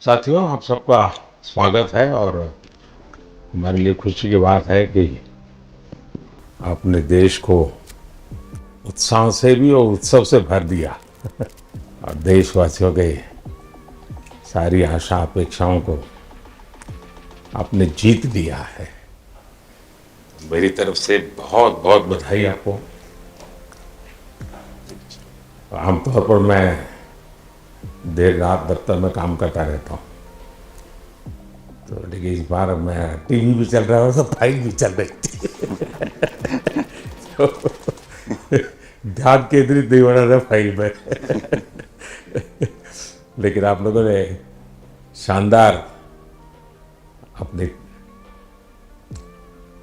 साथियों, आप सबका स्वागत है और हमारे लिए खुशी की बात है कि आपने देश को उत्साह से भी और उत्सव से भर दिया और देशवासियों के सारी आशा अपेक्षाओं को आपने जीत लिया है। मेरी तरफ से बहुत बहुत बधाई आपको। आमतौर पर मैं देर रात दफ्तर में काम करता रहता हूँ, तो लेकिन इस बार मैं टीवी भी चल रहा है और फाइल भी चल रही थी। ध्यान केंद्रित नहीं हो रहा था फाइल में। लेकिन आप लोगों ने शानदार अपने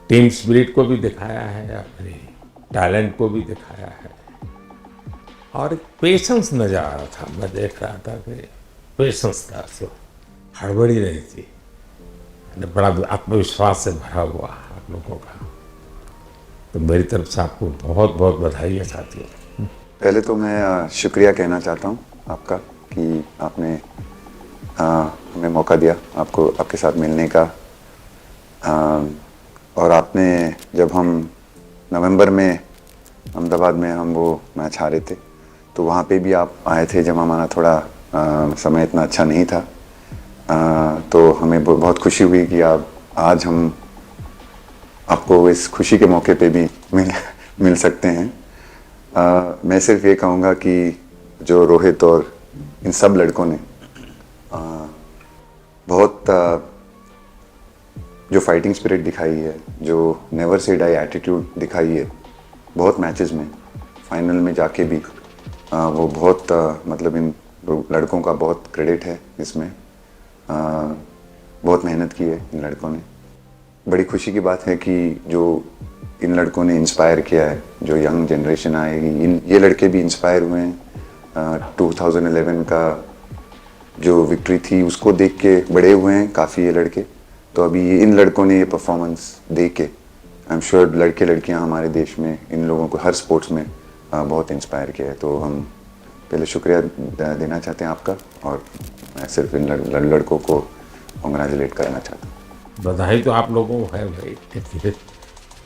टीम स्पिरिट को भी दिखाया है, अपने टैलेंट को भी दिखाया है और एक पेशेंस नजर आ रहा था। मैं देख रहा था कि पेशेंस था, सो हड़बड़ी नहीं थी, बड़ा आत्मविश्वास से भरा हुआ आप लोगों का। तो मेरी तरफ से आपको बहुत बहुत बधाई है साथियों। पहले तो मैं शुक्रिया कहना चाहता हूँ आपका कि आपने हमें मौका दिया आपको आपके साथ मिलने का। और आपने जब हम नवंबर में अहमदाबाद में हम वो मैच हारे थे, तो वहाँ पे भी आप आए थे जब हमारा थोड़ा समय इतना अच्छा नहीं था। तो हमें बहुत खुशी हुई कि आप आज हम आपको इस खुशी के मौके पे भी मिल सकते हैं। मैं सिर्फ ये कहूँगा कि जो रोहित और इन सब लड़कों ने बहुत जो फाइटिंग स्पिरिट दिखाई है, जो नेवर से डाई एटीट्यूड दिखाई है बहुत मैचेस में, फाइनल में जाके भी वो बहुत मतलब इन लड़कों का बहुत क्रेडिट है इसमें। बहुत मेहनत की है इन लड़कों ने। बड़ी खुशी की बात है कि जो इन लड़कों ने इंस्पायर किया है, जो यंग जनरेशन आएगी, ये लड़के भी इंस्पायर हुए हैं। 2011 का जो विक्ट्री थी उसको देख के बड़े हुए हैं काफ़ी ये लड़के। तो अभी इन लड़कों ने ये परफॉर्मेंस दे के आई एम श्योर लड़के लड़कियां हमारे देश में इन लोगों को हर स्पोर्ट्स में बहुत इंस्पायर किया है। तो हम पहले शुक्रिया देना चाहते हैं आपका, और मैं सिर्फ इन लड़कों को कॉन्ग्रेचुलेट करना चाहता हूँ। बधाई तो आप लोगों को है भाई।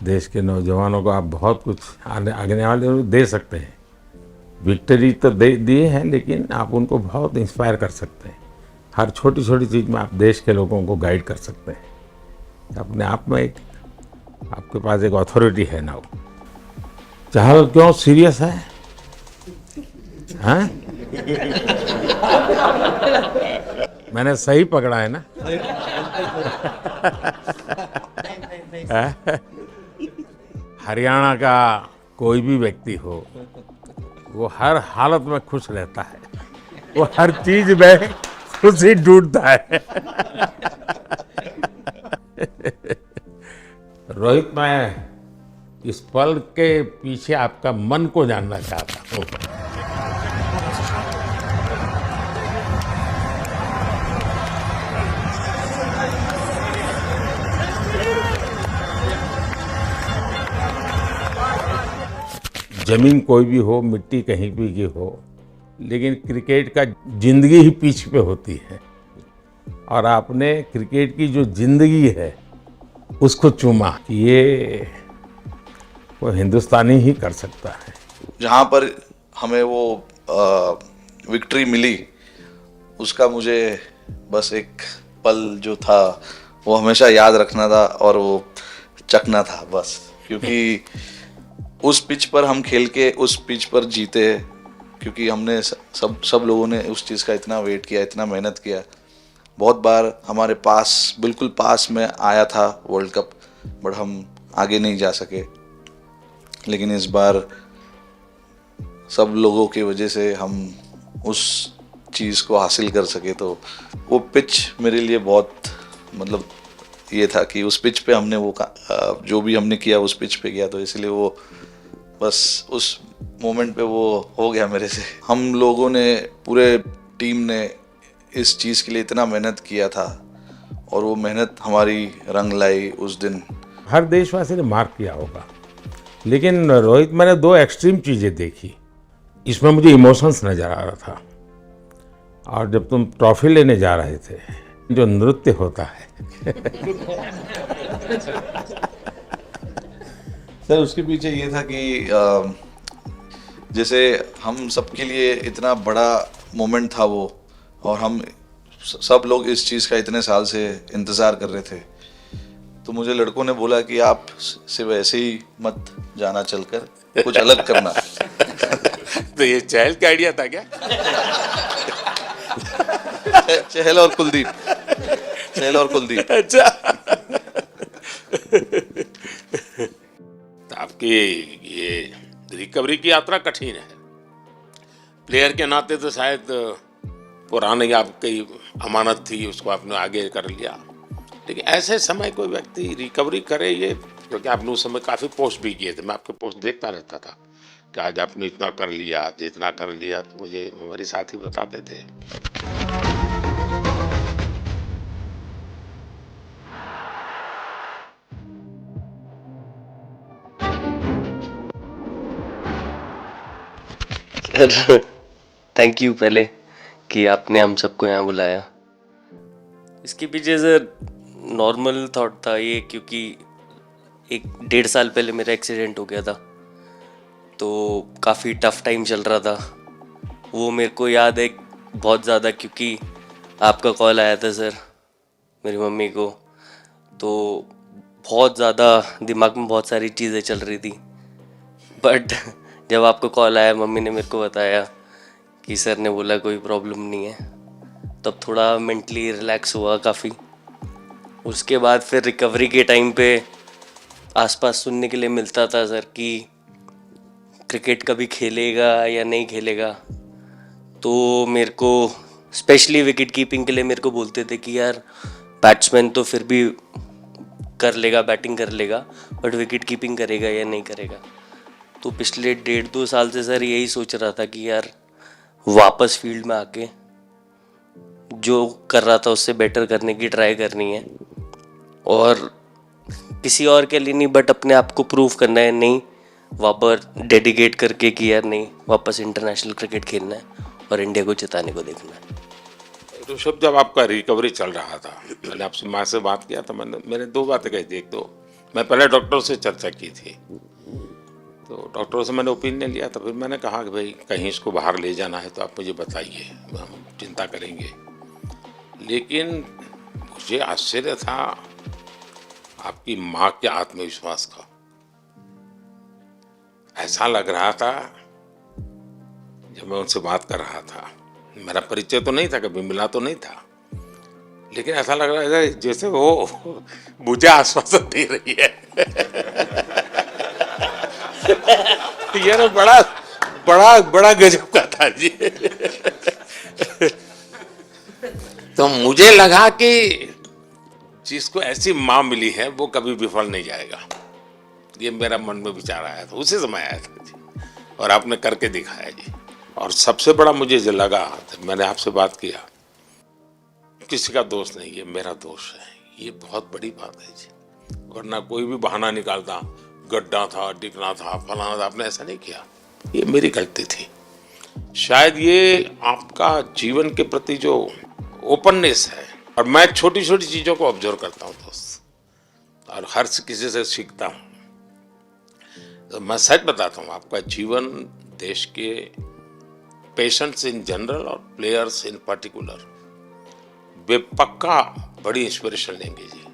देश के नौजवानों को आप बहुत कुछ आगे वाले दे सकते हैं। विक्ट्री तो दे दिए हैं, लेकिन आप उनको बहुत इंस्पायर कर सकते हैं। हर छोटी छोटी चीज़ में आप देश के लोगों को गाइड कर सकते हैं। अपने आप में एक आपके पास एक अथॉरिटी है ना। चाहे क्यों सीरियस है, हैं? मैंने सही पकड़ा है ना? हरियाणा का कोई भी व्यक्ति हो, वो हर हालत में खुश रहता है, वो हर चीज में खुशी ढूंढता है। रोहित, मैं इस पल के पीछे आपका मन को जानना चाहता हूँ। जमीन कोई भी हो, मिट्टी कहीं भी की हो, लेकिन क्रिकेट का जिंदगी ही पिच पे होती है। और आपने क्रिकेट की जो जिंदगी है उसको चुमा कि ये वो हिंदुस्तानी ही कर सकता है। जहाँ पर हमें वो विक्ट्री मिली, उसका मुझे बस एक पल जो था वो हमेशा याद रखना था और वो चखना था बस। क्योंकि उस पिच पर हम खेल के उस पिच पर जीते, क्योंकि हमने सब लोगों ने उस चीज़ का इतना वेट किया, इतना मेहनत किया। बहुत बार हमारे पास, बिल्कुल पास में आया था वर्ल्ड कप, बट हम आगे नहीं जा सके। लेकिन इस बार सब लोगों की वजह से हम उस चीज़ को हासिल कर सके। तो वो पिच मेरे लिए बहुत मतलब ये था कि उस पिच पे हमने वो जो भी हमने किया उस पिच पे किया, तो इसलिए वो बस उस मोमेंट पे वो हो गया मेरे से। हम लोगों ने, पूरे टीम ने इस चीज़ के लिए इतना मेहनत किया था और वो मेहनत हमारी रंग लाई उस दिन। हर देशवासी ने मार्क किया होगा, लेकिन रोहित, मैंने दो एक्सट्रीम चीज़ें देखी। इसमें मुझे इमोशंस नज़र आ रहा था और जब तुम ट्रॉफी लेने जा रहे थे, जो नृत्य होता है सर उसके पीछे ये था कि जैसे हम सबके लिए इतना बड़ा मोमेंट था वो, और हम सब लोग इस चीज़ का इतने साल से इंतज़ार कर रहे थे, तो मुझे लड़कों ने बोला कि आप सिर्फ ऐसे ही मत जाना, चलकर कुछ अलग करना। तो ये चहल का आइडिया था क्या? चहल और कुलदीप, चहल और कुलदीप। अच्छा। तो आपकी ये रिकवरी की यात्रा कठिन है। प्लेयर के नाते तो शायद पुरानी आपकी अमानत थी, उसको आपने आगे कर लिया, लेकिन ऐसे समय कोई व्यक्ति रिकवरी करे, ये क्योंकि आपने उस समय काफ़ी पोस्ट भी किए थे, मैं आपके पोस्ट देखता रहता था कि आज आपने इतना कर लिया, आज इतना कर लिया, तो मुझे हमारे साथी बताते थे। सर थैंक यू पहले कि आपने हम सबको यहाँ बुलाया। इसके पीछे सर नॉर्मल थॉट था ये, क्योंकि 1-1.5 साल पहले मेरा एक्सीडेंट हो गया था, तो काफ़ी टफ टाइम चल रहा था। वो मेरे को याद है बहुत ज़्यादा, क्योंकि आपका कॉल आया था सर मेरी मम्मी को, तो बहुत ज़्यादा दिमाग में बहुत सारी चीज़ें चल रही थी। बट जब आपका कॉल आया, मम्मी ने मेरे को बताया कि सर ने बोला कोई प्रॉब्लम नहीं है, तब थोड़ा मेंटली रिलैक्स हुआ काफ़ी। उसके बाद फिर रिकवरी के टाइम पे आसपास सुनने के लिए मिलता था सर कि क्रिकेट कभी खेलेगा या नहीं खेलेगा, तो मेरे को स्पेशली विकेट कीपिंग के लिए मेरे को बोलते थे कि यार बैट्समैन तो फिर भी कर लेगा, बैटिंग कर लेगा, बट विकेट कीपिंग करेगा या नहीं करेगा। तो पिछले 1.5-2 साल से सर यही सोच रहा था कि यार वापस फील्ड में आके जो कर रहा था उससे बेटर करने की ट्राई करनी है, और किसी और के लिए नहीं बट अपने आप को प्रूव करना है, नहीं वापस डेडिकेट करके कि यार नहीं, वापस इंटरनेशनल क्रिकेट खेलना है और इंडिया को जिताने को देखना है। ऋषभ, जब आपका रिकवरी चल रहा था, मैंने आपसे माँ से बात किया था, मैंने 2 बातें कही थी। एक तो मैं पहले डॉक्टर से चर्चा की थी, तो डॉक्टरों से मैंने ओपिनियन लिया था, फिर मैंने कहा कि भाई कहीं इसको बाहर ले जाना है तो आप मुझे बताइए, हम चिंता करेंगे। लेकिन मुझे आश्चर्य था आपकी माँ के आत्मविश्वास का। ऐसा लग रहा था जब मैं उनसे बात कर रहा था, मेरा परिचय तो नहीं था, कभी मिला तो नहीं था, लेकिन ऐसा लग रहा है जैसे वो मुझे आश्वासन दे रही है। यार बड़ा बड़ा बड़ा गजब का था जी। तो मुझे लगा कि जिसको ऐसी माँ मिली है वो कभी विफल नहीं जाएगा, ये मेरा मन में विचार आया था, उसी समय आया था जी, और आपने करके दिखाया जी। और सबसे बड़ा मुझे जो लगा, मैंने आपसे बात किया, किसी का दोष नहीं, ये मेरा दोष है, ये बहुत बड़ी बात है जी। वरना कोई भी बहाना निकालता, गड्ढा था, डिगना था, फलाना था, आपने ऐसा नहीं किया, ये मेरी गलती थी। शायद ये आपका जीवन के प्रति जो ओपननेस है, और मैं छोटी छोटी चीज़ों को ऑब्जर्व करता हूँ दोस्त, और हर किसी से सीखता हूँ। तो मैं सच बताता हूँ, आपका जीवन देश के पेशेंट्स इन जनरल और प्लेयर्स इन पर्टिकुलर वे पक्का बड़ी इंस्पिरेशन लेंगे जी।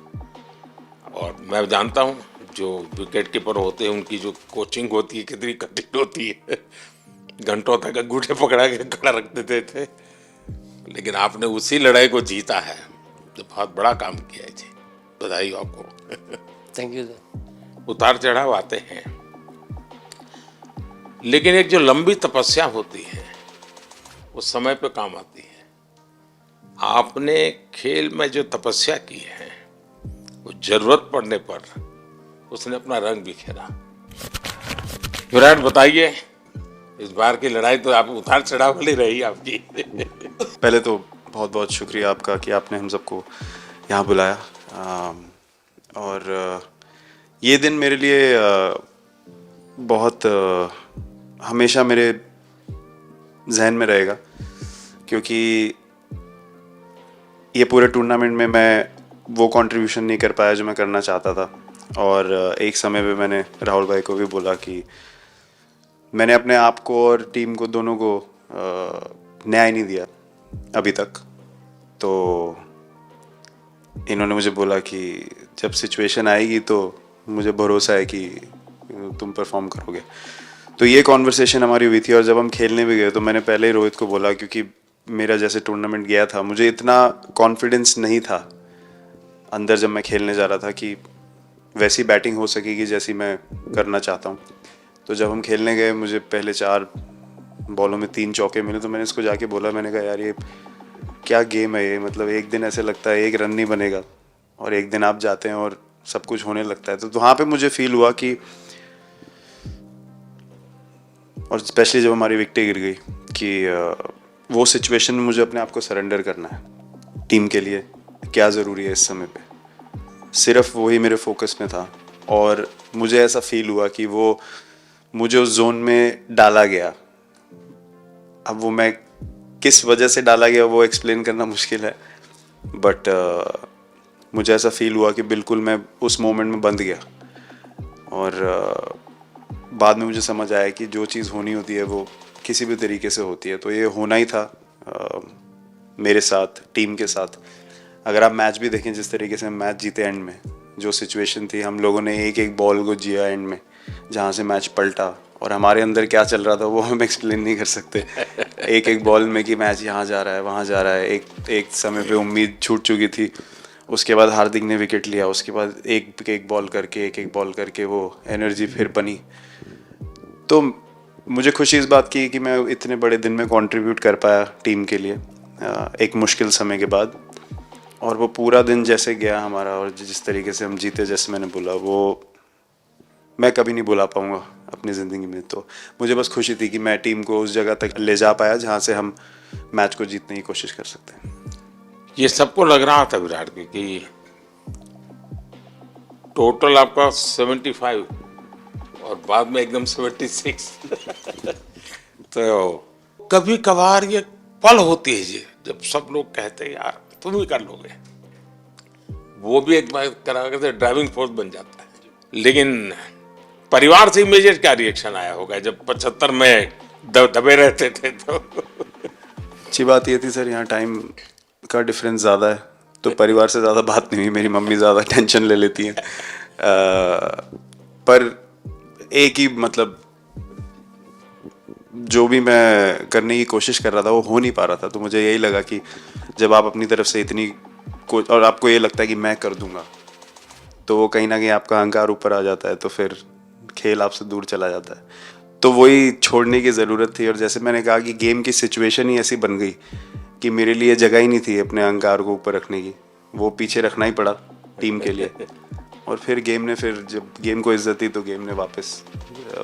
और मैं जानता हूँ जो विकेट कीपर होते हैं उनकी जो कोचिंग होती है कितनी कठिन होती है, घंटों तक अंगूठे पकड़ा के खड़ा रख देते थे, लेकिन आपने उसी लड़ाई को जीता है, तो बहुत बड़ा काम किया है जी, बधाई हो आपको। Thank you sir. उतार चढ़ाव आते हैं, लेकिन एक जो लंबी तपस्या होती है वो समय पे काम आती है। आपने खेल में जो तपस्या की है वो जरूरत पड़ने पर उसने अपना रंग बिखेरा। विराट, बताइए, इस बार की लड़ाई तो आप उतार चढ़ाव वाली रही आपकी। पहले तो बहुत बहुत शुक्रिया आपका कि आपने हम सबको यहाँ बुलाया, और ये दिन मेरे लिए बहुत हमेशा मेरे जहन में रहेगा, क्योंकि ये पूरे टूर्नामेंट में मैं वो कंट्रीब्यूशन नहीं कर पाया जो मैं करना चाहता था। और एक समय पे मैंने राहुल भाई को भी बोला कि मैंने अपने आप को और टीम को दोनों को न्याय नहीं दिया अभी तक। तो इन्होंने मुझे बोला कि जब सिचुएशन आएगी तो मुझे भरोसा है कि तुम परफॉर्म करोगे। तो ये कॉन्वर्सेशन हमारी हुई थी। और जब हम खेलने भी गए तो मैंने पहले ही रोहित को बोला, क्योंकि मेरा जैसे टूर्नामेंट गया था मुझे इतना कॉन्फिडेंस नहीं था अंदर जब मैं खेलने जा रहा था कि वैसी बैटिंग हो सकेगी जैसी मैं करना चाहता हूँ। तो जब हम खेलने गए मुझे पहले 4 बॉलों में 3 चौके मिले। तो मैंने इसको जाके बोला, मैंने कहा यार ये क्या गेम है ये, मतलब एक दिन ऐसे लगता है 1 रन नहीं बनेगा और एक दिन आप जाते हैं और सब कुछ होने लगता है। तो वहाँ पे मुझे फील हुआ कि, और स्पेशली जब हमारी विकेटें गिर गई, कि वो सिचुएशन में मुझे अपने आप को सरेंडर करना है। टीम के लिए क्या ज़रूरी है इस समय पे, सिर्फ वही मेरे फोकस में था। और मुझे ऐसा फील हुआ कि वो मुझे उस जोन में डाला गया। अब वो मैं किस वजह से डाला गया वो एक्सप्लेन करना मुश्किल है, बट मुझे ऐसा फील हुआ कि बिल्कुल मैं उस मोमेंट में बंध गया। और बाद में मुझे समझ आया कि जो चीज़ होनी होती है वो किसी भी तरीके से होती है। तो ये होना ही था मेरे साथ, टीम के साथ। अगर आप मैच भी देखें, जिस तरीके से हम मैच जीते एंड में, जो सिचुएशन थी, हम लोगों ने एक बॉल को जिया एंड में, जहाँ से मैच पलटा। और हमारे अंदर क्या चल रहा था वो हम एक्सप्लेन नहीं कर सकते। एक बॉल में कि मैच यहाँ जा रहा है, वहाँ जा रहा है। एक समय पे उम्मीद छूट चुकी थी। उसके बाद हार्दिक ने विकेट लिया। उसके बाद एक बॉल करके वो एनर्जी फिर बनी। तो मुझे खुशी इस बात की कि मैं इतने बड़े दिन में कंट्रीब्यूट कर पाया टीम के लिए एक मुश्किल समय के बाद। और वो पूरा दिन जैसे गया हमारा और जिस तरीके से हम जीते, जैसे मैंने बोला, वो मैं कभी नहीं भुला पाऊंगा अपनी ज़िंदगी में। तो मुझे बस खुशी थी कि मैं टीम को उस जगह तक ले जा पाया जहाँ से हम मैच को जीतने की कोशिश कर सकते हैं। ये सबको लग रहा था विराट कि टोटल आपका 75 और बाद में एकदम 76। तो कभी कभार ये पल होती है जी, जब सब लोग कहते हैं यार तुम ही कर लोगे, वो भी एक बार करा के ड्राइविंग फोर्स बन जाता है। लेकिन परिवार से इमीडिएट क्या रिएक्शन आया होगा जब 75 में दबे रहते थे? तो अच्छी बात ये थी सर, यहाँ टाइम का डिफरेंस ज़्यादा है, तो परिवार से ज़्यादा बात नहीं हुई। मेरी मम्मी ज़्यादा टेंशन ले लेती हैं। पर एक ही, मतलब जो भी मैं करने की कोशिश कर रहा था वो हो नहीं पा रहा था। तो मुझे यही लगा कि जब आप अपनी तरफ से इतनी और आपको ये लगता है कि मैं कर दूंगा, तो वो कहीं ना कहीं आपका अहंकार ऊपर आ जाता है, तो फिर खेल आपसे दूर चला जाता है। तो वही छोड़ने की ज़रूरत थी। और जैसे मैंने कहा कि गेम की सिचुएशन ही ऐसी बन गई कि मेरे लिए जगह ही नहीं थी अपने अहंकार को ऊपर रखने की, वो पीछे रखना ही पड़ा टीम के लिए। और फिर गेम ने, फिर जब गेम को इज्जत दी तो गेम ने वापस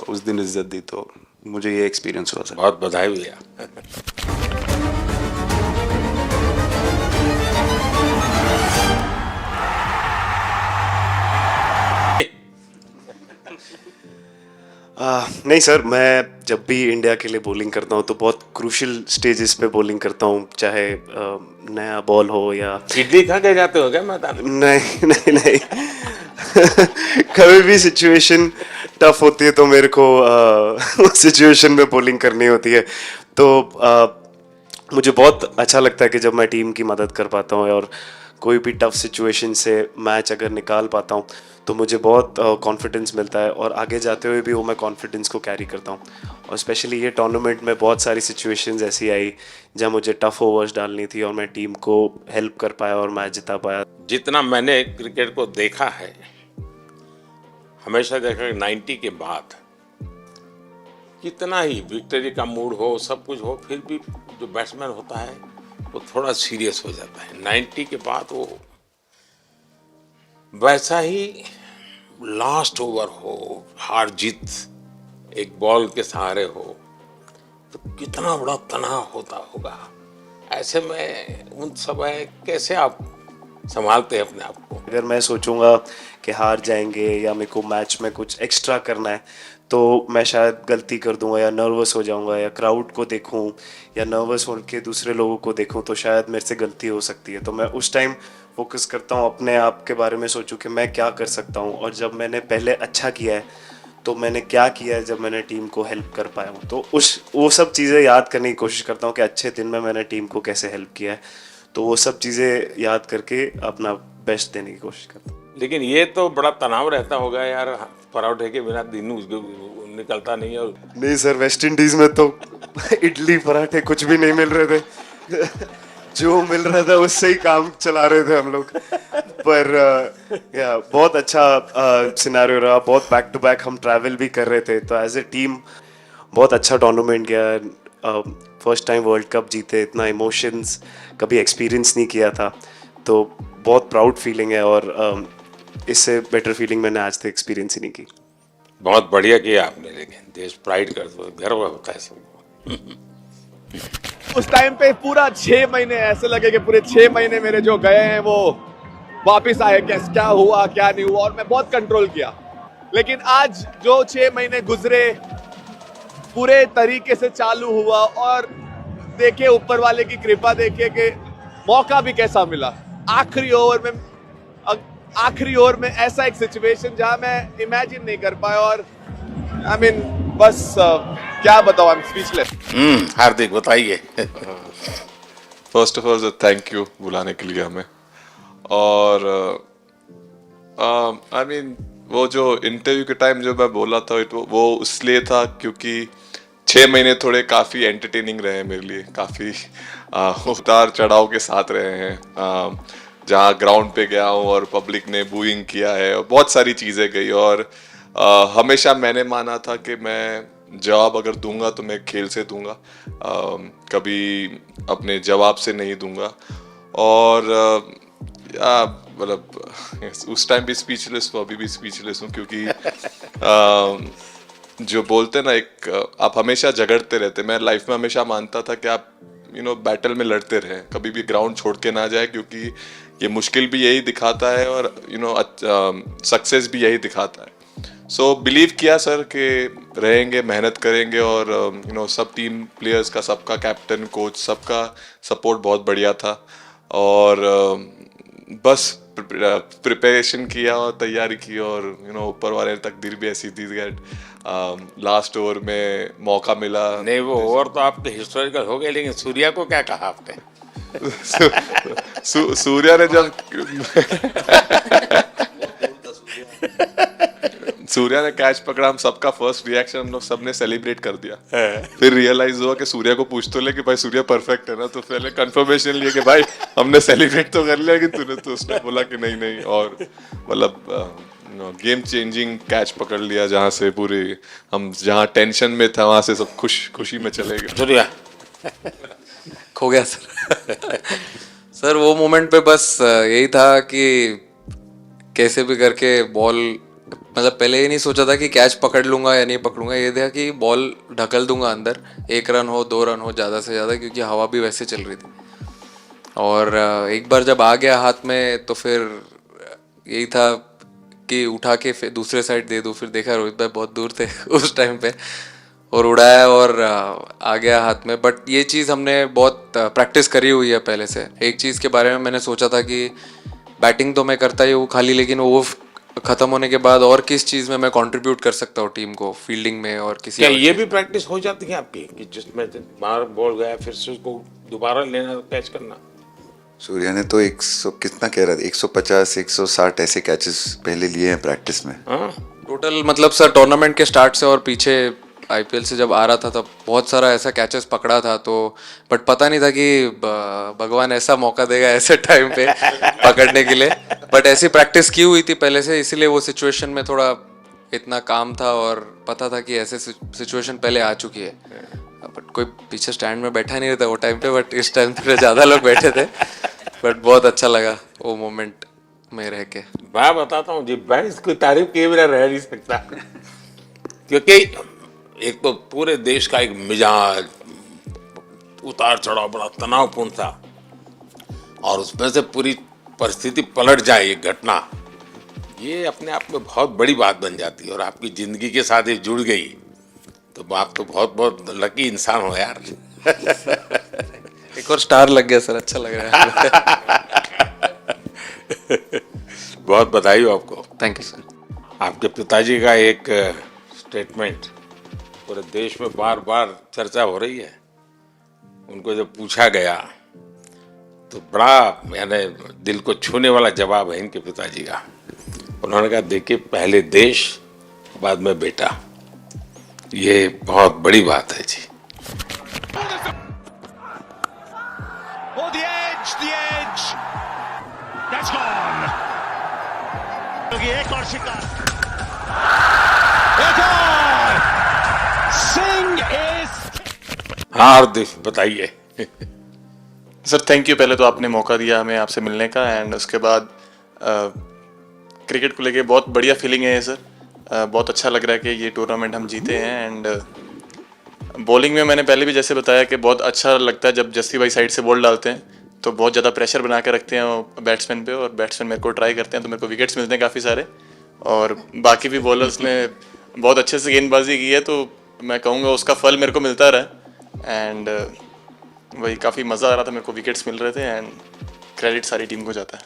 उस दिन इज्जत दी। तो मुझे ये एक्सपीरियंस हुआ सर। बहुत बधाई भैया। नहीं सर, मैं जब भी इंडिया के लिए बॉलिंग करता हूँ तो बहुत क्रूशियल स्टेजेस पे बॉलिंग करता हूँ, चाहे नया बॉल हो या इडली खा के जाते हो क्या मैदान में? नहीं कभी भी सिचुएशन टफ होती है तो मेरे को सिचुएशन में बॉलिंग करनी होती है। तो मुझे बहुत अच्छा लगता है कि जब मैं टीम की मदद कर पाता हूँ और कोई भी टफ सिचुएशन से मैच अगर निकाल पाता हूँ तो मुझे बहुत कॉन्फिडेंस मिलता है और आगे जाते हुए भी वो मैं कॉन्फिडेंस को कैरी करता हूँ। और स्पेशली ये टूर्नामेंट में बहुत सारी सिचुएशंस ऐसी आई जहाँ मुझे टफ ओवर्स डालनी थी और मैं टीम को हेल्प कर पाया और मैच जिता पाया। जितना मैंने क्रिकेट को देखा है, हमेशा देखा कि 90 के बाद कितना ही विक्ट्री का मूड हो, सब कुछ हो, फिर भी जो बैट्समैन होता है वो थोड़ा सीरियस हो जाता है। 90 के बाद वो वैसा ही लास्ट ओवर हो, हार जीत एक बॉल के सहारे हो, तो कितना बड़ा तनाव होता होगा। ऐसे में उन समय कैसे आप संभालते हैं अपने आप को। अगर मैं सोचूंगा कि हार जाएंगे या मेरे को मैच में कुछ एक्स्ट्रा करना है तो मैं शायद गलती कर दूंगा या नर्वस हो जाऊंगा या क्राउड को देखूं या नर्वस होकर दूसरे लोगों को देखूं तो शायद मेरे से गलती हो सकती है। तो मैं उस टाइम फोकस करता हूं अपने आप के बारे में, सोचूं कि मैं क्या कर सकता हूं और जब मैंने पहले अच्छा किया है तो मैंने क्या किया है जब मैंने टीम को हेल्प कर पाया हूँ। तो वो सब चीज़ें याद करने की कोशिश करता हूँ कि अच्छे दिन में मैंने टीम को कैसे हेल्प किया है। तो वो सब चीज़ें याद करके अपना बेस्ट देने की कोशिश करता हूँ। लेकिन ये तो बड़ा तनाव रहता होगा यार, पराठे के बिना दिन निकलता नहीं। और नहीं सर, वेस्ट इंडीज में तो इडली पराठे कुछ भी नहीं मिल रहे थे जो मिल रहा था उससे ही काम चला रहे थे हम लोग। पर या बहुत अच्छा सिनेरियो रहा, बहुत बैक टू बैक हम ट्रैवल भी कर रहे थे तो एज ए टीम बहुत अच्छा टूर्नामेंट गया। फर्स्ट टाइम वर्ल्ड कप जीते, इतना इमोशंस कभी एक्सपीरियंस नहीं किया था तो बहुत प्राउड फीलिंग है और इससे बेटर फीलिंग मैंने आज तक एक्सपीरियंस ही नहीं की। बहुत बढ़िया किया आपने, लेकिन देश प्राइड कर दो, गर्व होता है सबको। उस टाइम पे पूरा 6 महीने ऐसे लगे कि पूरे 6 महीने मेरे जो गए हैं वो वापस आए, क्या हुआ क्या नहीं हुआ, और मैं बहुत कंट्रोल किया। लेकिन आज जो 6 महीने गुजरे पूरे तरीके से चालू हुआ और देखे ऊपर वाले की कृपा, देखे कि मौका भी कैसा मिला। आखिरी ओवर में ऐसा एक सिचुएशन जहां मैं इमेजिन नहीं कर पाया और आई मीन बस क्या बताऊं, आई एम स्पीचलेस। हार्दिक बताइए। First of all thank you बुलाने के लिए हमें। और आई मीन वो जो इंटरव्यू के टाइम जो मैं बोला था वो इसलिए था क्योंकि 6 महीने थोड़े काफ़ी एंटरटेनिंग रहे मेरे लिए, काफ़ी उतार चढ़ाव के साथ रहे हैं। जहाँ ग्राउंड पे गया हूँ और पब्लिक ने बूइंग किया है और बहुत सारी चीज़ें गई और हमेशा मैंने माना था कि मैं जवाब अगर दूंगा तो मैं खेल से दूंगा, कभी अपने जवाब से नहीं दूंगा। और मतलब उस टाइम भी स्पीचलेस हूँ, अभी भी स्पीचलेस हूँ क्योंकि जो बोलते ना एक आप हमेशा झगड़ते रहते। मैं लाइफ में हमेशा मानता था कि आप बैटल में लड़ते रहें, कभी भी ग्राउंड छोड़ के ना जाए क्योंकि ये मुश्किल भी यही दिखाता है और सक्सेस भी यही दिखाता है। सो बिलीव किया सर कि रहेंगे, मेहनत करेंगे और सब टीम प्लेयर्स का, सबका कैप्टन कोच सबका सपोर्ट बहुत बढ़िया था और बस प्रिपरेशन किया और तैयारी की और ऊपर वाले तकदीर भी ऐसी दी गई। लास्ट ओवर में मौका मिला। नहीं, वो ओवर तो आपके हिस्टोरिकल हो गए, लेकिन सूर्या को क्या कहा आपने? सूर्या ने जब सूर्या ने कैच पकड़ा, हम सबका फर्स्ट रिएक्शन हम लोग सबने सेलिब्रेट कर दिया। फिर रियलाइज हुआ कि सूर्या को पूछ तो ले कि भाई सूर्या परफेक्ट है ना, तो पहले कंफर्मेशन लिए कि भाई हमने सेलिब्रेट तो कर लिया कि तूने, तो उसने बोला कि नहीं और मतलब गेम चेंजिंग कैच पकड़ लिया जहाँ से पूरी हम जहाँ टेंशन में था वहाँ से सब खुशी में चले गए। सूर्या खो गया सर। सर वो मोमेंट पे बस यही था कि कैसे भी करके बॉल, मतलब पहले ये नहीं सोचा था कि कैच पकड़ लूंगा या नहीं पकड़ूंगा, ये था कि बॉल ढकल दूंगा अंदर, 1 रन हो 2 रन हो ज़्यादा से ज़्यादा, क्योंकि हवा भी वैसे चल रही थी। और एक बार जब आ गया हाथ में तो फिर यही था कि उठा के फिर दूसरे साइड दे दूँ। फिर देखा रोहित भाई बहुत दूर थे उस टाइम पे और उड़ाया और आ गया हाथ में। बट ये चीज़ हमने बहुत प्रैक्टिस करी हुई है पहले से। एक चीज़ के बारे में मैंने सोचा था कि बैटिंग तो मैं करता ही हूँ खाली, लेकिन वो खत्म होने के बाद और किस चीज़ में मैं कंट्रीब्यूट कर सकता हूँ टीम को, फील्डिंग में और किसी। क्या ये भी प्रैक्टिस हो जाती है आपकी कि जिसमें बाहर बॉल गया फिर से उसको दोबारा लेना, कैच करना? सूर्या ने तो 100 कितना कह रहा था, 150 160 ऐसे कैचेस पहले लिए हैं प्रैक्टिस में। टोटल मतलब सर टूर्नामेंट के स्टार्ट से और पीछे आईपीएल से जब आ रहा था तब बहुत सारा ऐसा कैचेस पकड़ा था। तो बट पता नहीं था कि भगवान ऐसा मौका देगा ऐसे टाइम पे पकड़ने के लिए। बट ऐसी प्रैक्टिस की हुई थी पहले से, इसीलिए वो सिचुएशन में थोड़ा इतना काम था और पता था कि ऐसे सिचुएशन पहले आ चुकी है। बट कोई पीछे स्टैंड में बैठा नहीं रहता वो टाइम पे, बट इस टाइम पे ज़्यादा लोग बैठे थे। बट बहुत अच्छा लगा वो मोमेंट में रह के। मैं बताता हूँ जी, मैं इसकी तारीफ किए बिना रह नहीं सकता क्योंकि एक तो पूरे देश का एक मिजाज उतार चढ़ाव बड़ा तनावपूर्ण था और उसमें से पूरी परिस्थिति पलट जाए, ये घटना, ये अपने आप में बहुत बड़ी बात बन जाती है और आपकी ज़िंदगी के साथ ये जुड़ गई, तो आप तो बहुत बहुत लकी इंसान हो यार। एक और स्टार लग गया सर, अच्छा लग रहा है। बहुत बधाई हो आपको। Thank you sir. आपके पिताजी का एक स्टेटमेंट पूरे देश में बार बार चर्चा हो रही है। उनको जब पूछा गया तो बड़ा यानी दिल को छूने वाला जवाब है इनके पिताजी का। उन्होंने कहा, देखिए पहले देश, बाद में बेटा। ये बहुत बड़ी बात है जी। एक और शिकार। सिंह इज। हाँ हार्दिक बताइए। सर थैंक यू, पहले तो आपने मौका दिया हमें आपसे मिलने का, एंड उसके बाद क्रिकेट को लेके बहुत बढ़िया फीलिंग है सर। बहुत अच्छा लग रहा है कि ये टूर्नामेंट हम जीते हैं। एंड बॉलिंग में मैंने पहले भी जैसे बताया कि बहुत अच्छा लगता है जब जस्सी भाई साइड से बॉल डालते हैं, तो बहुत ज़्यादा प्रेशर बना के रखते हैं बैट्समैन पे, और बैट्समैन मेरे को ट्राई करते हैं तो मेरे को विकेट्स मिलते हैं काफ़ी सारे, और बाकी भी बॉलर्स ने बहुत अच्छे से गेंदबाजी की है, तो मैं कहूँगा उसका फल मेरे को मिलता रहा। एंड वही काफ़ी मज़ा आ रहा था, मेरे को विकेट्स मिल रहे थे, एंड क्रेडिट सारी टीम को जाता है।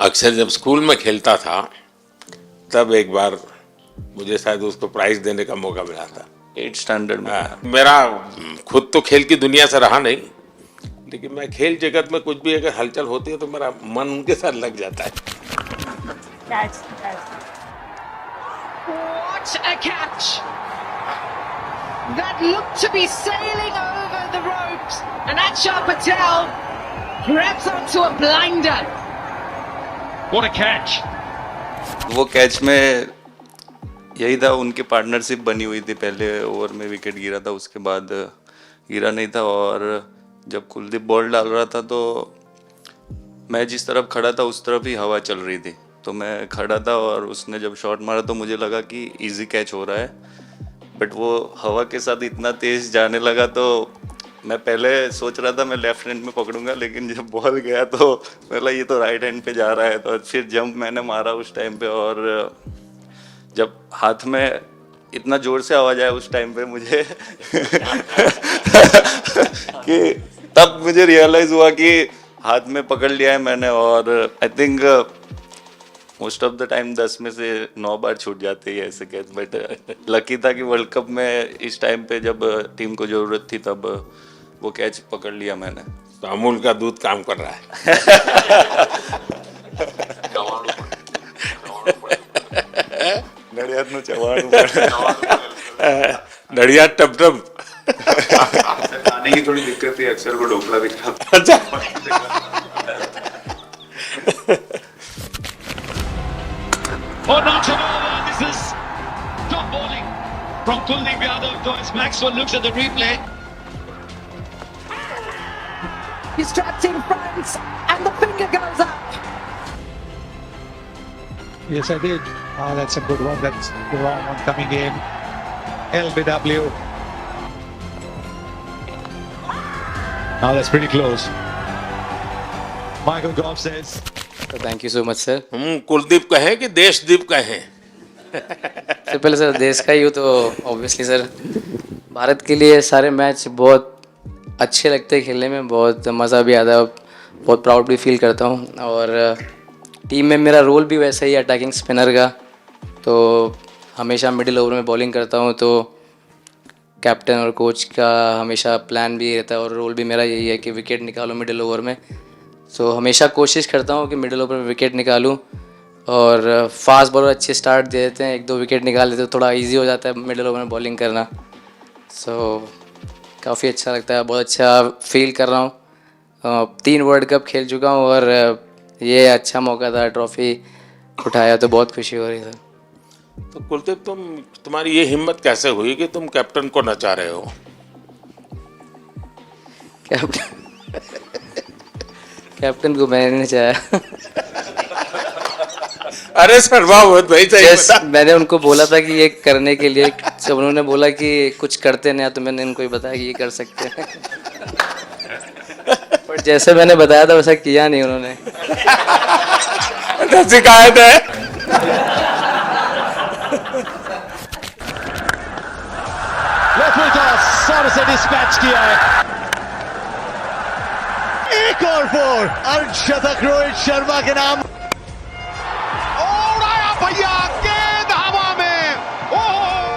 अक्सर जब स्कूल में खेलता था तब एक बार मुझे शायद उसको प्राइज देने का मौका मिला था 8th स्टैंडर्ड में। मेरा खुद तो खेल की दुनिया से रहा नहीं, लेकिन मैं खेल जगत में कुछ भी अगर हलचल होती है तो मेरा मन उनके साथ लग जाता है। What a catch! That looked to be sailing over the ropes, and Akshar Patel grabs onto a blinder. What a catch! वो कैच में यही था, उनकी पार्टनरशिप बनी हुई थी। पहले ओवर में विकेट गिरा था, उसके बाद गिरा नहीं था, और जब कुलदीप बॉल डाल रहा था तो मैं जिस तरफ खड़ा था उस तरफ ही हवा चल रही थी, तो मैं खड़ा था और उसने जब शॉट मारा तो मुझे लगा कि इजी कैच हो रहा है, बट वो हवा के साथ इतना तेज जाने लगा तो मैं पहले सोच रहा था मैं लेफ्ट हैंड में पकड़ूंगा, लेकिन जब बॉल गया तो मतलब ये तो राइट हैंड पे जा रहा है, तो फिर जंप मैंने मारा उस टाइम पे, और जब हाथ में इतना जोर से आवाज आया उस टाइम पे मुझे कि तब मुझे रियलाइज हुआ कि हाथ में पकड़ लिया है मैंने, और I think most of the time 10 में से 9 बार छूट जाते हैं ऐसे कैच, बट लकी था कि वर्ल्ड कप में इस टाइम पे जब टीम को जरूरत थी तब वो कैच पकड़ लिया मैंने। तो अमूल का दूध काम कर रहा है। नड़ियाद नु चवाणु पड़े। नड़ियाद टप टप। खाने की थोड़ी दिक्कत थी, अक्सर को ढोकला भी खा। अच्छा। Oh, not at all. This is top bowling from Kuldeep Yadav. Thomas Maxwell looks at the replay. He's trapped in front, and the finger goes up. Yes, I did. Oh, that's a good one. That's the wrong one coming in. LBW. Now that's pretty close. Michael Goff says. Thank you so much sir. Kuldeep कहें कि देशदीप कहें? सबसे पहले sir देश का ही हो तो obviously sir Bharat के लिए सारे मैच बहुत अच्छे लगते हैं खेलने में, बहुत मज़ा भी आता है, बहुत प्राउड भी फील करता हूँ, और टीम में मेरा रोल भी वैसा ही है अटैकिंग स्पिनर का, तो हमेशा मिडिल ओवर में बॉलिंग करता हूँ, तो कैप्टन और कोच का हमेशा प्लान भी रहता है और रोल भी मेरा यही है कि विकेट निकालो मिडिल ओवर में, सो हमेशा कोशिश करता हूँ कि मिडिल ओवर में विकेट निकालूँ, और फास्ट बॉलर अच्छे स्टार्ट दे देते हैं, 1-2 विकेट निकाल देते तो थोड़ा इजी हो जाता है मिडिल ओवर में बॉलिंग करना, सो काफ़ी अच्छा लगता है, बहुत अच्छा फील कर रहा हूँ। 3 वर्ल्ड कप खेल चुका हूँ और ये अच्छा मौका था, ट्रॉफी उठाया तो बहुत खुशी हो रही है। तो कुलदीप तुम्हारी ये हिम्मत कैसे हुई कि तुम कैप्टन को नचा रहे हो? कैप्टन को मैंने नचाया। अरे सर वाह भाई मैंने उनको बोला था कि ये करने के लिए, जब उन्होंने बोला कि कुछ करते नहीं तो मैंने इनको ही बताया कि ये कर सकते हैं। बट जैसे मैंने बताया था वैसा किया नहीं उन्होंने। तो शिकायत है। सर से डिस्पैच किया है। एक और 4 अर्धशतक रोहित शर्मा के नाम। और आया भैया गेंद हवा में। ओह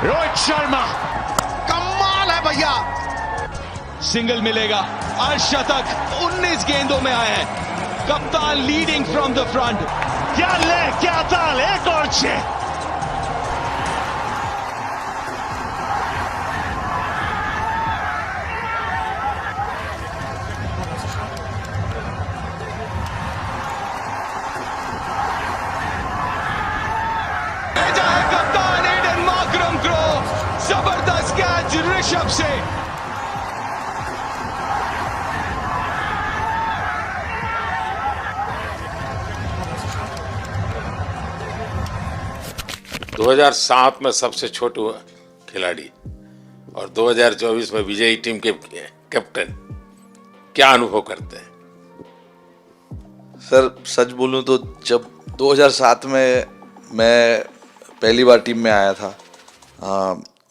रोहित शर्मा कमाल है भैया। सिंगल मिलेगा। अर्धशतक 19 गेंदों में आए हैं। कप्तान लीडिंग फ्रॉम द फ्रंट। क्या ले क्या ताल। एक और 6। जबरदस्त कैच ऋषभ से। दो 2007 में सबसे छोटे खिलाड़ी और 2024 में विजयी टीम के कैप्टन, क्या अनुभव करते हैं? सर सच बोलूं तो जब 2007 में मैं पहली बार टीम में आया था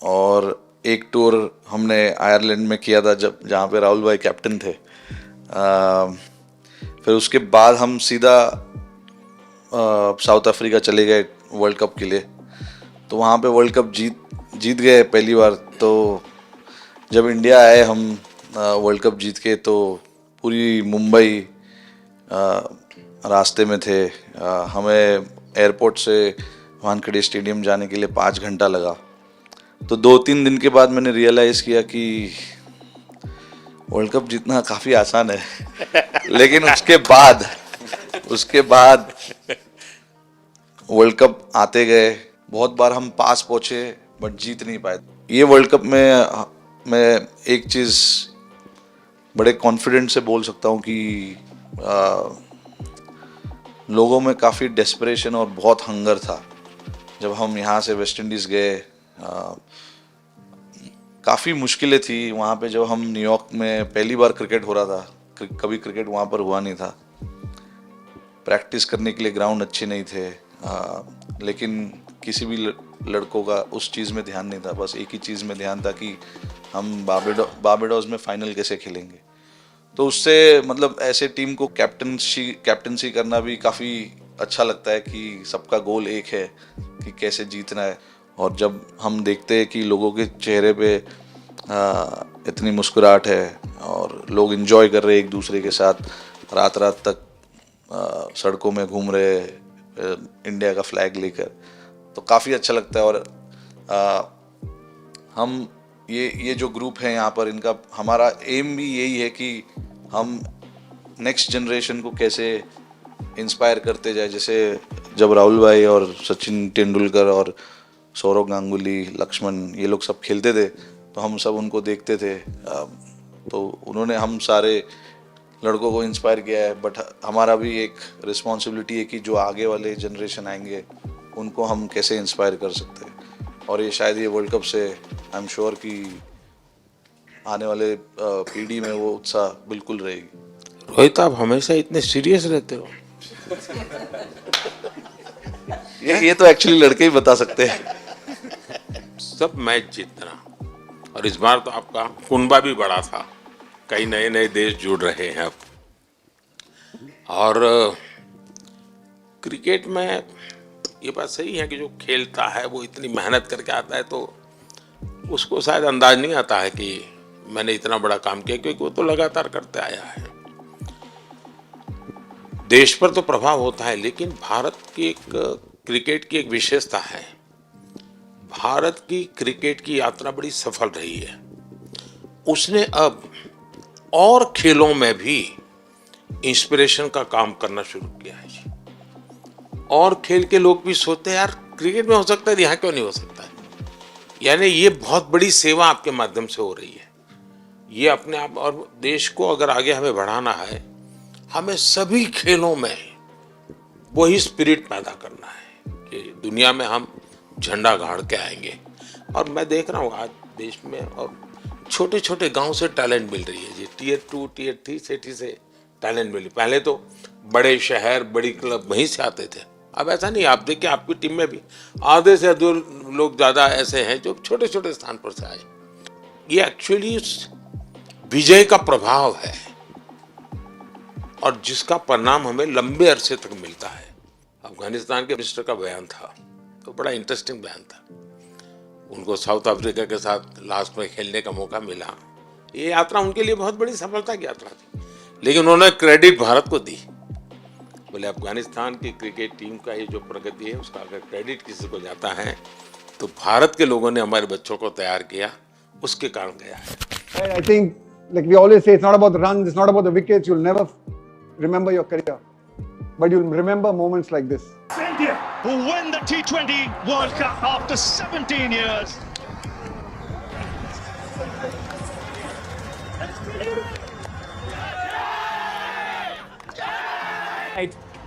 और एक टूर हमने आयरलैंड में किया था जहाँ पे राहुल भाई कैप्टन थे। फिर उसके बाद हम सीधा साउथ अफ्रीका चले गए वर्ल्ड कप के लिए। तो वहाँ पे वर्ल्ड कप जीत गए पहली बार। तो जब इंडिया आए हम वर्ल्ड कप जीत के, तो पूरी मुंबई रास्ते में थे। हमें एयरपोर्ट से वानखेड़े स्टेडियम जाने के लिए 5 घंटा लगा। तो 2-3 दिन के बाद मैंने रियलाइज़ किया कि वर्ल्ड कप जीतना काफ़ी आसान है। लेकिन उसके बाद वर्ल्ड कप आते गए। बहुत बार हम पास पहुँचे बट जीत नहीं पाए। ये वर्ल्ड कप में मैं एक चीज़ बड़े कॉन्फिडेंट से बोल सकता हूँ कि लोगों में काफ़ी डेस्परेशन और बहुत हंगर था। जब हम यहाँ से वेस्ट इंडीज़ गए, काफ़ी मुश्किलें थी वहाँ पे। जब हम न्यूयॉर्क में पहली बार क्रिकेट हो रहा था, कभी क्रिकेट वहाँ पर हुआ नहीं था। प्रैक्टिस करने के लिए ग्राउंड अच्छे नहीं थे, लेकिन किसी भी लड़कों का उस चीज़ में ध्यान नहीं था। बस एक ही चीज़ में ध्यान था कि हम बारबाडोस में फाइनल कैसे खेलेंगे। तो उससे मतलब ऐसे टीम को कैप्टनसी करना भी काफ़ी अच्छा लगता है कि सबका गोल एक है कि कैसे जीतना है। और जब हम देखते हैं कि लोगों के चेहरे पे इतनी मुस्कुराहट है और लोग एंजॉय कर रहे हैं एक दूसरे के साथ, रात तक सड़कों में घूम रहे इंडिया का फ्लैग लेकर, तो काफ़ी अच्छा लगता है। और हम ये जो ग्रुप है यहाँ पर, इनका हमारा एम भी यही है कि हम नेक्स्ट जनरेशन को कैसे इंस्पायर करते जाए। जैसे जब राहुल भाई और सचिन तेंदुलकर और सौरव गांगुली, लक्ष्मण, ये लोग सब खेलते थे तो हम सब उनको देखते थे। तो उन्होंने हम सारे लड़कों को इंस्पायर किया है। बट हमारा भी एक रिस्पॉन्सिबिलिटी है कि जो आगे वाले जनरेशन आएंगे उनको हम कैसे इंस्पायर कर सकते हैं। और ये शायद ये वर्ल्ड कप से आई एम श्योर कि आने वाले पीढ़ी में वो उत्साह बिल्कुल रहेगी। रोहित, आप हमेशा इतने सीरियस रहते हो। ये तो एक्चुअली लड़के ही बता सकते हैं। सब मैच जीतना, और इस बार तो आपका कुनबा भी बड़ा था, कई नए नए देश जुड़ रहे हैं अब। और क्रिकेट में ये बात सही है कि जो खेलता है वो इतनी मेहनत करके आता है, तो उसको शायद अंदाज नहीं आता है कि मैंने इतना बड़ा काम किया, क्योंकि वो तो लगातार करते आया है। देश पर तो प्रभाव होता है, लेकिन भारत की एक क्रिकेट की एक विशेषता है। भारत की क्रिकेट की यात्रा बड़ी सफल रही है। उसने अब और खेलों में भी इंस्पिरेशन का काम करना शुरू किया है। और खेल के लोग भी सोचते हैं यार क्रिकेट में हो सकता है, यहाँ क्यों नहीं हो सकता है। यानी ये बहुत बड़ी सेवा आपके माध्यम से हो रही है। ये अपने आप, और देश को अगर आगे हमें बढ़ाना है, हमें सभी खेलों में वही स्पिरिट पैदा करना है कि दुनिया में हम झंडा गाड़ के आएंगे। और मैं देख रहा हूँ आज देश में और छोटे छोटे गांव से टैलेंट मिल रही है जी, टियर 2 टियर 3 सिटी से टैलेंट मिली। पहले तो बड़े शहर बड़ी क्लब वहीं से आते थे, अब ऐसा नहीं। आप देखिए आपकी टीम में भी आधे से अधिक लोग ज़्यादा ऐसे हैं जो छोटे छोटे स्थान पर से आए। ये एक्चुअली विजय का प्रभाव है और जिसका परिणाम हमें लंबे अरसे तक मिलता है। अफगानिस्तान के मिनिस्टर का बयान था तो बड़ा इंटरेस्टिंग बयान था। उनको साउथ अफ्रीका के साथ लास्ट में खेलने का मौका मिला। ये यात्रा उनके लिए बहुत बड़ी सफलता की यात्रा थी, लेकिन उन्होंने क्रेडिट भारत को दी। बोले अफगानिस्तान की क्रिकेट टीम का ये जो प्रगति है उसका अगर क्रेडिट किसी को जाता है तो भारत के लोगों ने हमारे बच्चों को तैयार किया, उसके कारण गया है। I think, like we always say, it's not about the runs, it's not about the wickets. You'll never remember your career, but you'll remember moments like this. India who win the T20 World Cup after 17 years.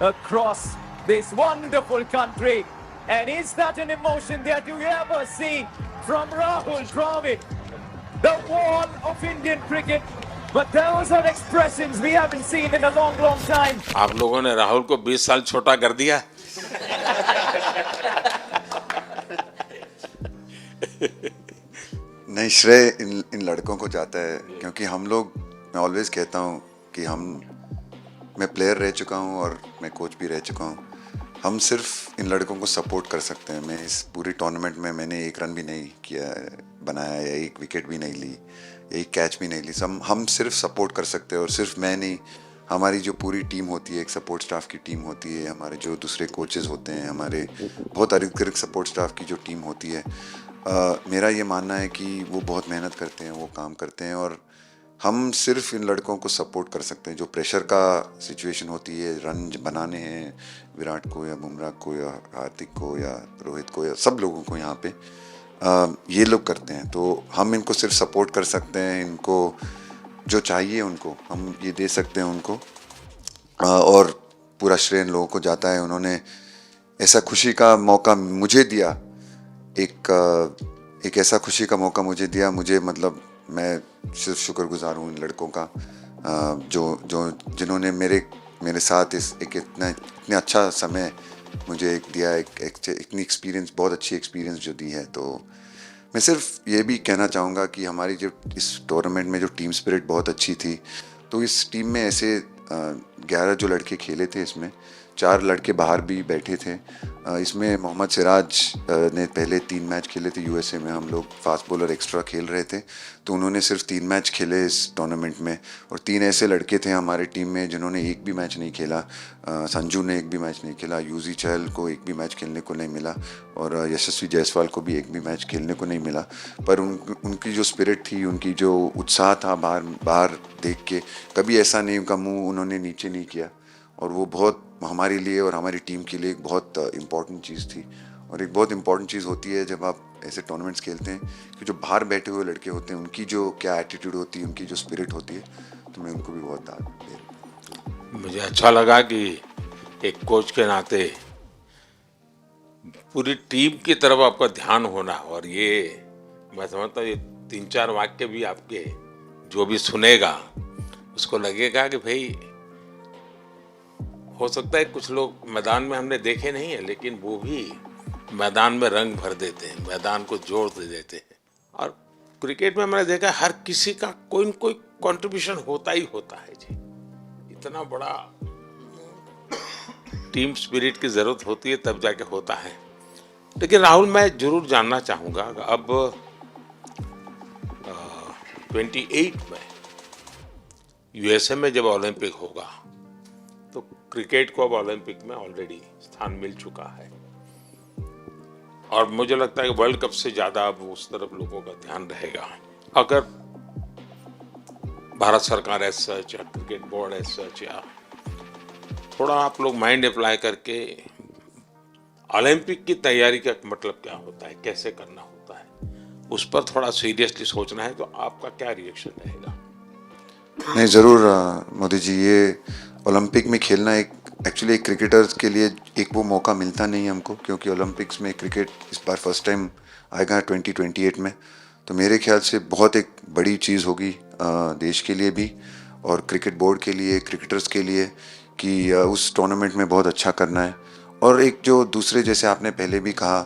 Across this wonderful country, and is that an emotion that you ever see from Rahul Dravid, the wall of Indian cricket? But those are expressions we haven't seen in a long, long time. आप लोगों ने राहुल को 20 साल छोटा कर दिया। नहीं, श्रेय इन लड़कों को जाता है, क्योंकि हम लोग, मैं ऑलवेज कहता हूँ कि मैं प्लेयर रह चुका हूँ और मैं कोच भी रह चुका हूँ। हम सिर्फ इन लड़कों को सपोर्ट कर सकते हैं। मैं इस पूरी टूर्नामेंट में मैंने एक रन भी नहीं किया बनाया या एक विकेट भी नहीं ली, एक कैच भी नहीं ली। हम सिर्फ सपोर्ट कर सकते हैं, और सिर्फ मैं नहीं, हमारी जो पूरी टीम होती है, एक सपोर्ट स्टाफ की टीम होती है, हमारे जो दूसरे कोचेस होते हैं, हमारे बहुत अधिक सपोर्ट स्टाफ की जो टीम होती है, मेरा ये मानना है कि वो बहुत मेहनत करते हैं, वो काम करते हैं, और हम सिर्फ इन लड़कों को सपोर्ट कर सकते हैं। जो प्रेशर का सिचुएशन होती है, रन बनाने हैं विराट को या बुमराह को या हार्दिक को या रोहित को या सब लोगों को यहाँ पे ये लोग करते हैं, तो हम इनको सिर्फ सपोर्ट कर सकते हैं। इनको जो चाहिए उनको हम ये दे सकते हैं उनको, और पूरा श्रेय इन लोगों को जाता है। उन्होंने ऐसा खुशी का मौका मुझे दिया, एक ऐसा खुशी का मौका मुझे दिया। मुझे मतलब मैं सिर्फ शुक्रगुजार हूँ इन लड़कों का, जिन्होंने मेरे साथ इतने अच्छा समय मुझे दिया, इतनी एक्सपीरियंस, बहुत अच्छी एक्सपीरियंस जो दी है। तो मैं सिर्फ ये भी कहना चाहूँगा कि हमारी जो इस टूर्नामेंट में जो टीम स्पिरिट बहुत अच्छी थी। तो इस टीम में ऐसे 11 जो लड़के खेले थे, इसमें 4 लड़के बाहर भी बैठे थे। इसमें मोहम्मद सिराज ने पहले 3 मैच खेले थे यूएसए में। हम लोग फास्ट बॉलर एक्स्ट्रा खेल रहे थे, तो उन्होंने सिर्फ 3 मैच खेले इस टूर्नामेंट में। और 3 ऐसे लड़के थे हमारे टीम में जिन्होंने एक भी मैच नहीं खेला। संजू ने एक भी मैच नहीं खेला, यूजी चहल को एक भी मैच खेलने को नहीं मिला, और यशस्वी जायसवाल को भी एक भी मैच खेलने को नहीं मिला। पर उनकी जो स्पिरिट थी, उनकी जो उत्साह था, बाहर देख के कभी ऐसा नहीं, उनका मुँह उन्होंने नीचे नहीं किया, और वो बहुत हमारे लिए और हमारी टीम के लिए एक बहुत इम्पॉर्टेंट चीज़ थी। और एक बहुत इम्पॉर्टेंट चीज़ होती है जब आप ऐसे टूर्नामेंट्स खेलते हैं कि जो बाहर बैठे हुए लड़के होते हैं, उनकी जो क्या एटीट्यूड होती है, उनकी जो स्पिरिट होती है, तो मैं उनको भी बहुत दाद दे रहा हूँ। मुझे अच्छा लगा कि एक कोच के नाते पूरी टीम की तरफ आपका ध्यान होना, और ये मैं समझता हूँ ये 3-4 वाक्य भी आपके जो भी सुनेगा उसको लगेगा कि भाई हो सकता है कुछ लोग मैदान में हमने देखे नहीं है, लेकिन वो भी मैदान में रंग भर देते हैं, मैदान को जोड़ दे देते हैं। और क्रिकेट में मैंने देखा हर किसी का कोई न कोई कंट्रीब्यूशन होता ही होता है जी। इतना बड़ा टीम स्पिरिट की ज़रूरत होती है तब जाके होता है। लेकिन राहुल, मैं जरूर जानना चाहूँगा, अब 28 में यूएसए में जब ओलंपिक होगा तो क्रिकेट को अब ओलंपिक में ऑलरेडी स्थान मिल चुका है, और मुझे लगता है कि वर्ल्ड कप से ज़्यादा अब उस तरफ लोगों का ध्यान रहेगा। अगर भारत सरकार एज सच या क्रिकेट बोर्ड एज सच, या थोड़ा आप लोग माइंड अप्लाई करके ओलंपिक की तैयारी का मतलब क्या होता है, कैसे करना होता है, उस पर थोड़ा सीरियसली सोचना है, तो आपका क्या रिएक्शन रहेगा? नहीं, ज़रूर मोदी जी, ये ओलंपिक में खेलना एक्चुअली एक क्रिकेटर्स के लिए एक वो मौका मिलता नहीं है हमको, क्योंकि ओलंपिक्स में क्रिकेट इस बार फर्स्ट टाइम आएगा 2028 में। तो मेरे ख्याल से बहुत एक बड़ी चीज़ होगी देश के लिए भी और क्रिकेट बोर्ड के लिए, क्रिकेटर्स के लिए, कि उस टूर्नामेंट में बहुत अच्छा करना है। और एक जो दूसरे, जैसे आपने पहले भी कहा,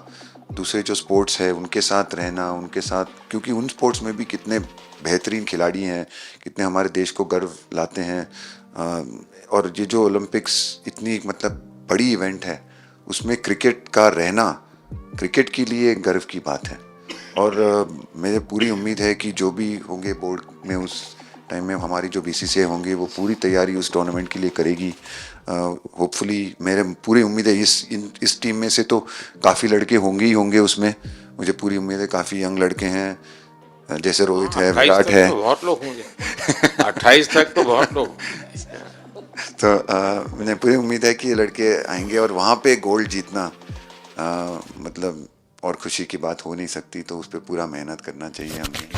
दूसरे जो स्पोर्ट्स है उनके साथ रहना, उनके साथ, क्योंकि उन स्पोर्ट्स में भी कितने बेहतरीन खिलाड़ी हैं, कितने हमारे देश को गर्व लाते हैं। और ये जो ओलंपिक्स इतनी मतलब बड़ी इवेंट है, उसमें क्रिकेट का रहना क्रिकेट के लिए गर्व की बात है। और मुझे पूरी उम्मीद है कि जो भी होंगे बोर्ड में उस टाइम में, हमारी जो बीसीसीआई होंगी वो पूरी तैयारी उस टूर्नामेंट के लिए करेगी। होपफुली मेरे पूरी उम्मीद है इस टीम में से तो काफ़ी लड़के होंगे ही होंगे उसमें, मुझे पूरी उम्मीद है। काफ़ी यंग लड़के हैं, जैसे रोहित है, विराट है, तो बहुत लोग होंगे 28 तक तो बहुत लोग। तो मुझे पूरी उम्मीद है कि ये लड़के आएंगे और वहाँ पे गोल्ड जीतना मतलब और खुशी की बात हो नहीं सकती, तो उस पर पूरा मेहनत करना चाहिए हमें।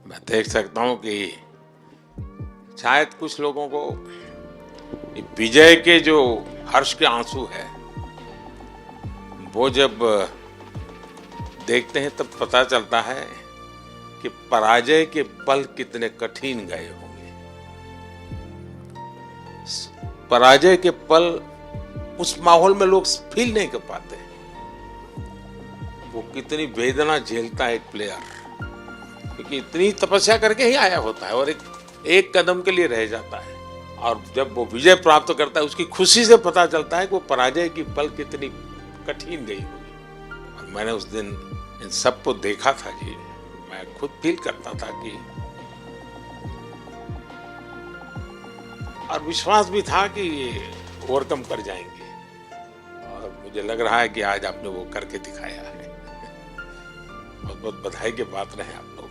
मैं देख सकता हूं कि शायद कुछ लोगों को विजय के जो हर्ष के आंसू है, वो जब देखते हैं तब पता चलता है कि पराजय के पल कितने कठिन गए होंगे। पराजय के पल उस माहौल में लोग फील नहीं कर पाते। वो कितनी वेदना झेलता है एक प्लेयर, क्योंकि इतनी तपस्या करके ही आया होता है और एक कदम के लिए रह जाता है। और जब वो विजय प्राप्त करता है, उसकी खुशी से पता चलता है कि वो पराजय की पल कितनी कठिन गई होगी। और मैंने उस दिन इन सबको देखा था जी, मैं खुद फील करता था कि, और विश्वास भी था कि ये ओवरकम कर जाएंगे। और मुझे लग रहा है कि आज आपने वो करके दिखाया है। बहुत बहुत बधाई के पात्र हैं आप लोग।